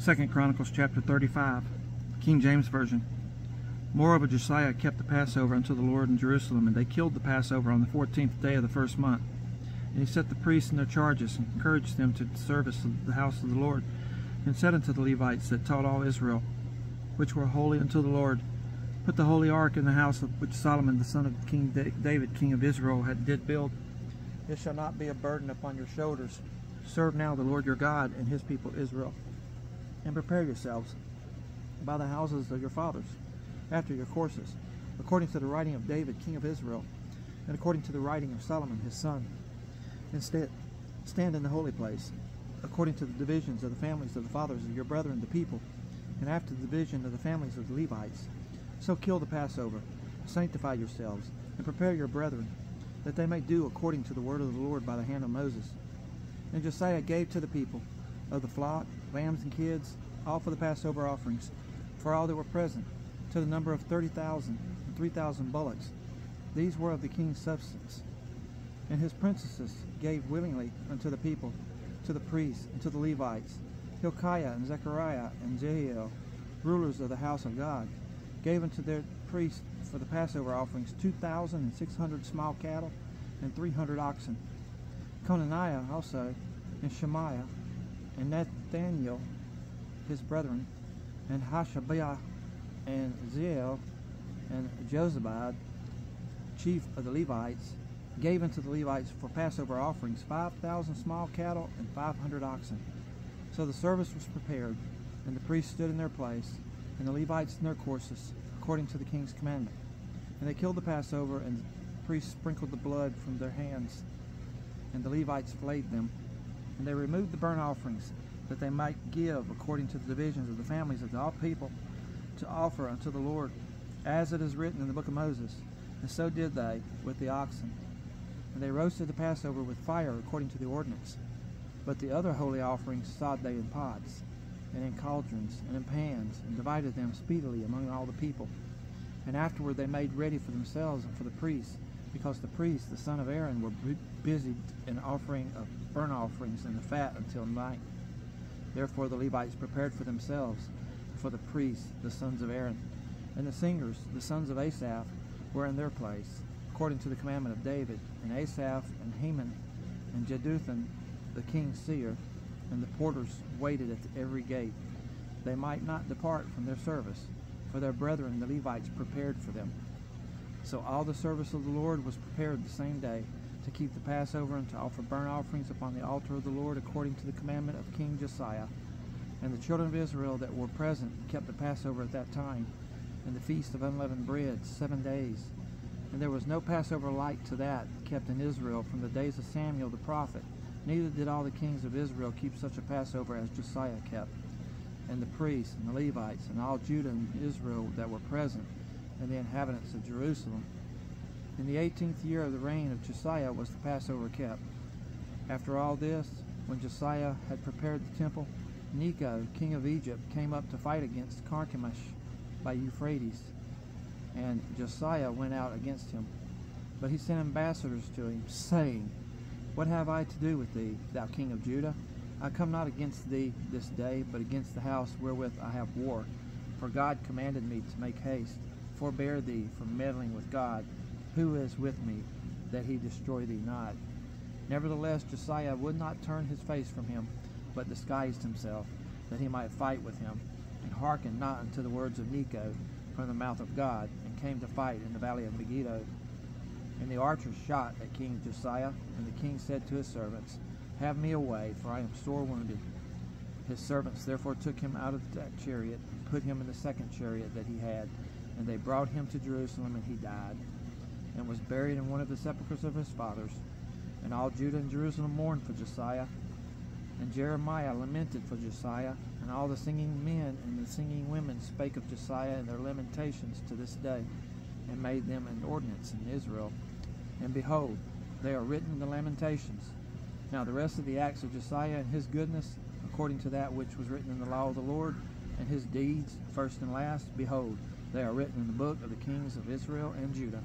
2 Chronicles chapter 35, King James Version. Moreover, Josiah kept the Passover unto the Lord in Jerusalem, and they killed the Passover on the 14th day of the first month. And he set the priests in their charges, and encouraged them to the service of the house of the Lord, and said unto the Levites that taught all Israel, which were holy unto the Lord, put the holy ark in the house of which Solomon the son of King David, king of Israel, did build. It shall not be a burden upon your shoulders. Serve now the Lord your God and his people Israel, and prepare yourselves by the houses of your fathers, after your courses, according to the writing of David king of Israel, and according to the writing of Solomon his son. Instead, stand in the holy place, according to the divisions of the families of the fathers of your brethren the people, and after the division of the families of the Levites. So kill the Passover, sanctify yourselves, and prepare your brethren, that they may do according to the word of the Lord by the hand of Moses. And Josiah gave to the people of the flock, lambs and kids, all for the Passover offerings, for all that were present, to the number of 30,000 and 3,000 bullocks. These were of the king's substance. And his princesses gave willingly unto the people, to the priests, and to the Levites. Hilkiah and Zechariah and Jehiel, rulers of the house of God, gave unto their priests for the Passover offerings 2,600 small cattle and 300 oxen. Conaniah also, and Shemaiah, and Nathaniel his brethren, and Hashabiah, and Zeel, and Jozabad, chief of the Levites, gave unto the Levites for Passover offerings 5,000 small cattle and 500 oxen. So the service was prepared, and the priests stood in their place, and the Levites in their courses, according to the king's commandment. And they killed the Passover, and the priests sprinkled the blood from their hands, and the Levites flayed them. And they removed the burnt offerings, that they might give according to the divisions of the families of all people, to offer unto the Lord, as it is written in the book of Moses. And so did they with the oxen. And they roasted the Passover with fire according to the ordinance. But the other holy offerings sod they in pots, and in cauldrons, and in pans, and divided them speedily among all the people. And afterward they made ready for themselves and for the priests, because the priests, the son of Aaron, were busied in offering of burnt offerings and the fat until night. Therefore the Levites prepared for themselves, and for the priests, the sons of Aaron. And the singers, the sons of Asaph, were in their place, according to the commandment of David. And Asaph, and Heman, and Jeduthun, the king's seer, and the porters waited at every gate. They might not depart from their service, for their brethren the Levites prepared for them. So all the service of the Lord was prepared the same day, to keep the Passover and to offer burnt offerings upon the altar of the Lord according to the commandment of King Josiah. And the children of Israel that were present kept the Passover at that time, and the feast of unleavened bread 7 days. And there was no Passover like to that kept in Israel from the days of Samuel the prophet, neither did all the kings of Israel keep such a Passover as Josiah kept. And the priests and the Levites and all Judah and Israel that were present, and the inhabitants of Jerusalem. In the 18th year of the reign of Josiah was the Passover kept. After all this, when Josiah had prepared the temple, Necho, king of Egypt, came up to fight against Carchemish by Euphrates, and Josiah went out against him. But he sent ambassadors to him, saying, What have I to do with thee, thou king of Judah? I come not against thee this day, but against the house wherewith I have war. For God commanded me to make haste. Forbear thee from meddling with God, who is with me, that he destroy thee not. Nevertheless, Josiah would not turn his face from him, but disguised himself, that he might fight with him, and hearkened not unto the words of Necho from the mouth of God, and came to fight in the valley of Megiddo. And the archers shot at King Josiah, and the king said to his servants, Have me away, for I am sore wounded. His servants therefore took him out of that chariot, and put him in the second chariot that he had, and they brought him to Jerusalem, and he died, and was buried in one of the sepulchres of his fathers. And all Judah and Jerusalem mourned for Josiah. And Jeremiah lamented for Josiah, and all the singing men and the singing women spake of Josiah in their lamentations to this day, and made them an ordinance in Israel. And behold, they are written in the lamentations. Now the rest of the acts of Josiah and his goodness, according to that which was written in the law of the Lord, and his deeds, first and last, behold, they are written in the book of the kings of Israel and Judah.